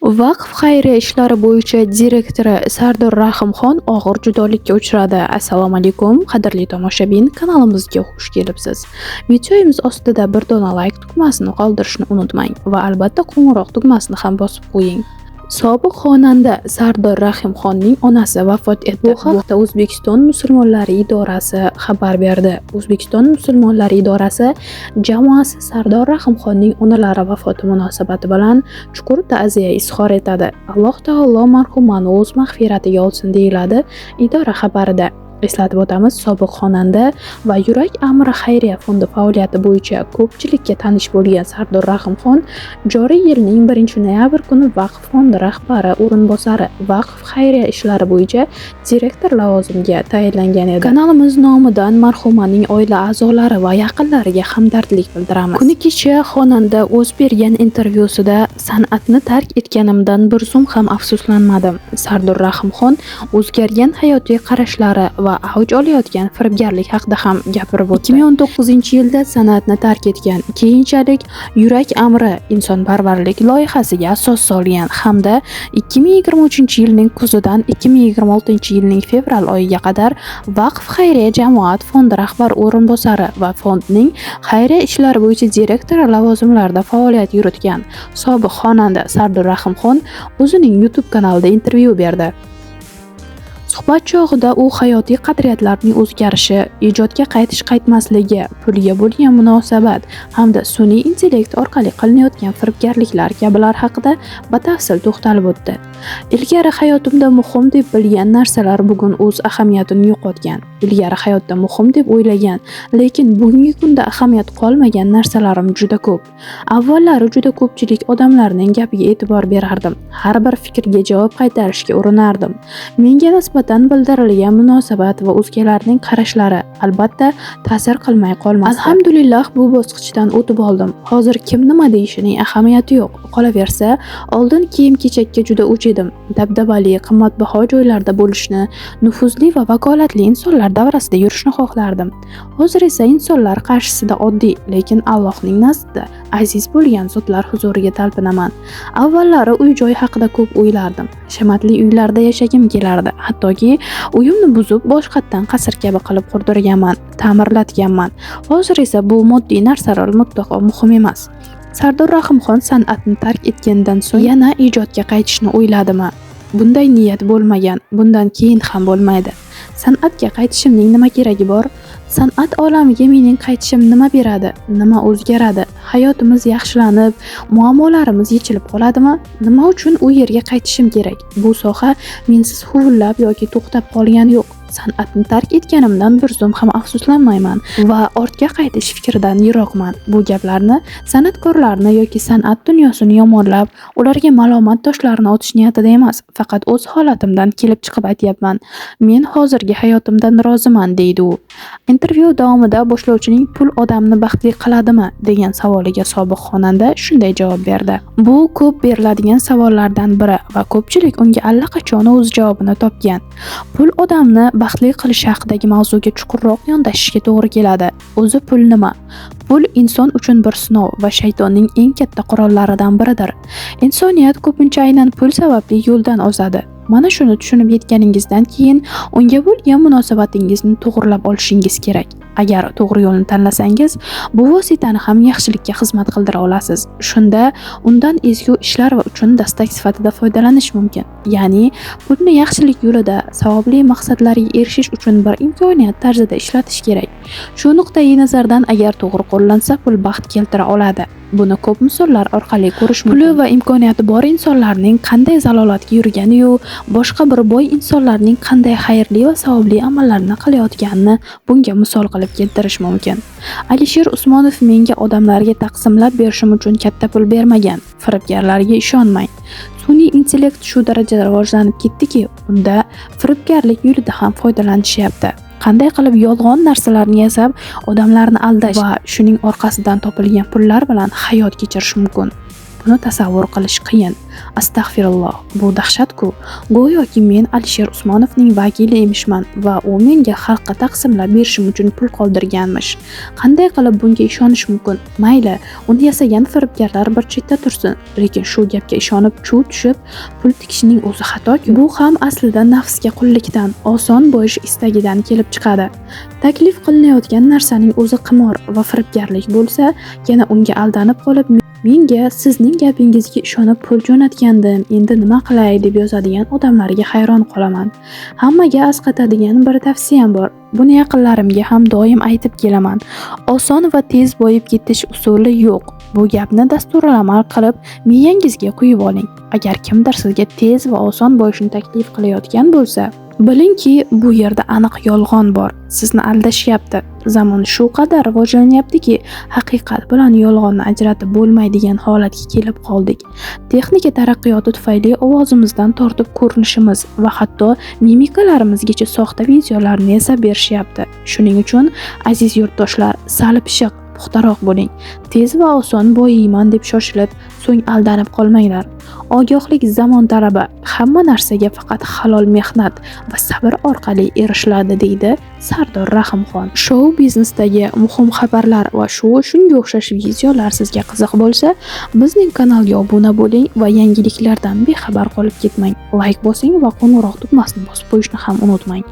Vaqf xayriya ishlari bo'yicha direktori Sardor Rahimxon og'ir judolikka uchradi. Assalomu alaykum, qadrli tomoshabin, kanalimizga xush kelibsiz. Videomiz ostida bir dona like tugmasini qoldirishni unutmang va albatta qo'ng'iroq tugmasini ham bosib qo'ying. Sobiq xonanda Sardor Rahimxonning onasi vafot etdi. Bu haqda O'zbekiston musulmonlari idorasi xabar berdi. O'zbekiston musulmonlari idorasi jamoasi Sardor Rahimxonning onalari vafoti munosabati bilan chuqur ta'ziya izhor etadi. Alloh taolo marhumani o'z mag'firatiga olsin, deyiladi idora xabarida. Eslatib o'tamiz, sobiq xonanda va Yurak Amri xayriya fondi faoliyati bo'yicha ko'pchilikka tanish bo'lgan Sardor Rahimxon joriy yilning 1-noyabr kuni Vaqf fondi rahbari o'rinbosari Vaqf xayriya ishlari bo'yicha direktor lavozimiga tayinlangan edi. Kanalimiz nomidan marhumaning oila a'zolari va yaqinlariga hamdardlik bildiramiz. Kuni kecha xonanda o'z bergan intervyusida san'atni tark etganimdan bir zum ham afsuslanmadim. Sardor Rahimxon o'zgargan hayotiy qarashlari va avj olayotgan firibgarlik haqida ham gapirib o'tdi. 2019-yilda san'atni tark etgan, keyinchalik Yurak Amri insonparvarlik loyihasiga asos solgan hamda 2023-yilning kuzidan 2026-yilning fevral oyiga qadar Vaqf xayriya jamoat fondi rahbar o'rinbosari va fondning xayriya ishlari bo'yicha direktori lavozimlarida faoliyat yuritgan sobiq xonanda Sardor Rahimxon o'zining YouTube kanalida intervyu berdi. Suhbat chog'ida u hayotiy qadriyatlarning o'zgarishi, ijodga qaytish-qaytmasligi, pulga bo'lgan munosabat hamda sun'iy intellekt orqali qilinayotgan firibgarliklar kabilar haqida batafsil to'xtalib o'tdi. Ilgari hayotimda muhim deb bilgan narsalar bugun o'z ahamiyatini yo'qotgan. Ilgari hayotda muhim deb o'ylagan, lekin bugungi kunda ahamiyat qolmagan narsalarim juda ko'p. Avvallari juda ko'pchilik odamlarning gapiga e'tibor berardim. Har bir fikrga javob qaytarishga urinardim. Menga nisbatan bildirilgan munosabat va o'zgalarning qarashlari albatta ta'sir qilmay qolmasdi. Alhamdulillah bu bosqichdan o'tib oldim. Hozir kim nima deyishining ahamiyati yo'q. Qolaversa, oldin kiyim-kechakka juda o'ch edim. Dabdabali, qimmatbaho joylarda bo'lishni, nufuzli va vakolatli insonlar davrasida yurishni xohlardim. Hozir esa insonlar qarshisida oddiy, lekin Allohning nazdida aziz bo'lgan zotlar huzuriga talpinaman. Avvallari uy-joy haqida ko'p o'ylardim. Hashamatli uylarda yashagim kelardi. Hattoki uyimni buzib, boshqatdan qasr kabi qilib qurdirganman, ta'mirlatganman. Hozir esa bu moddiy narsalar mutlaqo muhim emas. Sardor Rahimxon san'atni tark etgandan so'ng yana ijodga qaytishni o'yladimi? Bunday niyat bo'lmagan, bundan keyin ham bo'lmaydi. San'atga qaytishimning nima keragi bor? San'at olamiga mening qaytishim nima beradi? Nima o'zgaradi? Hayotimiz yaxshilanib, muammolarimiz yechilib qoladimi? Nima uchun u yerga qaytishim kerak? Bu soha mensiz huvillab yoki to'xtab qolgani yo'q. San'atni tark etganimdan bir zum ham afsuslanmayman va ortga qaytish fikridan yiroqman. Bu gaplarni san'atkorlarni yoki san'at dunyosini yomonlab, ularga malomat toshlarini otish niyatida emas, faqat o'z holatimdan kelib chiqib aytyapman. Men hozirgi hayotimdan roziman, deydi u. Intervyu davomida boshlovchining pul odamni baxtli qiladimi degan savoliga sobiq xonanda shunday javob berdi. Bu ko'p beriladigan savollardan biri va ko'pchilik unga allaqachon o'z javobini topgan. Pul odamni baxtli qilish haqidagi mavzuga chuqurroq yondashishga to'g'ri keladi. O'zi pul nima? Pul inson uchun bir sinov va shaytonning eng katta qurollaridan biridir. Insoniyat ko'pincha aynan pul sababli yo'ldan ozadi. Mana shuni tushunib yetganingizdan keyin unga bo'lgan munosabatingizni to'g'rilab olishingiz kerak. Agar to'g'ri yo'lni tanlasangiz, bu vositani ham yaxshilikka xizmat qildira olasiz. Shunda undan ezgu ishlar uchun dastak sifatida foydalanish mumkin. Ya'ni pulni yaxshilik yo'lida, savobli maqsadlarga erishish uchun bir imkoniyat tarzida ishlatish kerak. Shu nuqtai nazardan agar to'g'ri qo'llansa, pul baxt keltira oladi. Buni ko'p misollar orqali ko'rish mumkin. Puli va imkoniyati bor insonlarning qanday zalolatga yurgani-yu, boshqa bir boy insonlarning qanday xayrli va savobli amallarni qilayotganini bunga misol qilib keltirish mumkin. Alisher Usmonov menga odamlarga taqsimlab berishim uchun katta pul bermagan. Firibgarlarga ishonmang. Sun'iy intellekt shu darajada rivojlanib ketdiki, unda firibgarlik yo'lida ham foydalanishyapti. Qanday qilib yolg'on narsalarni yasab, odamlarni aldash va shuning orqasidan topilgan pullar bilan hayot kechirish mumkin. Buni tasavvur qilish qiyin. Astag'firulloh, bu dahshat-ku. Go'yoki men Alisher Usmonovning vakili emishman va u menga xalqqa taqsimlab berishim uchun pul qoldirganmish. Qanday qilib bunga ishonish mumkin? Mayli, uni yasagan firibgarlar bir chetda tursin, lekin shu gapga ishonib chuv tushib pul tikishning o'zi xatoki. Bu ham aslida nafsga qullikdan, oson bo'lish istagidan kelib chiqadi. Taklif qilinayotgan narsaning o'zi qimor va firibgarlik bo'lsa, yana unga aldanib qolib menga sizning gapingizga ishonib pul jo'natgandim, endi nima qilay deb yozadigan odamlarga hayron qolaman. Hammaga asqatadigan bir tavsiyam bor. Buni yaqinlarimga ham doim aytib kelaman. Oson va tez boyib ketish usuli yo'q. Bu gapni dasturamal qilib miyangizga quyib oling. Agar kimdir sizga tez va oson boyishni taklif qilayotgan bo'lsa, bilingki, bu yerda aniq yolg'on bor. Sizni aldashyapti. Zamon shu qadar rivojlanyaptiki, haqiqat bilan yolg'onni ajratib bo'lmaydigan holatga kelib qoldik. Texnika taraqqiyoti tufayli ovozimizdan tortib ko'rinishimiz va hatto mimikalarimizgacha soxta videolarni yasab berishyapti. Shuning uchun, aziz yurtdoshlar, sal pishiq, puxtaroq bo'ling. Tez va oson boyiyman deb shoshilib, so'ng aldanib qolmanglar. Ogohlik zamon talabi, hamma narsaga faqat halol mehnat va sabr orqali erishiladi, deydi Sardor Rahimxon. Shou biznesdagi muhim xabarlar va shunga o'xshash videolar sizga qiziq bo'lsa, bizning kanalga obuna bo'ling va yangiliklardan bexabar qolib ketmang. Like bosing va qo'ng'iroq tugmasini bosib qo'yishni ham unutmang.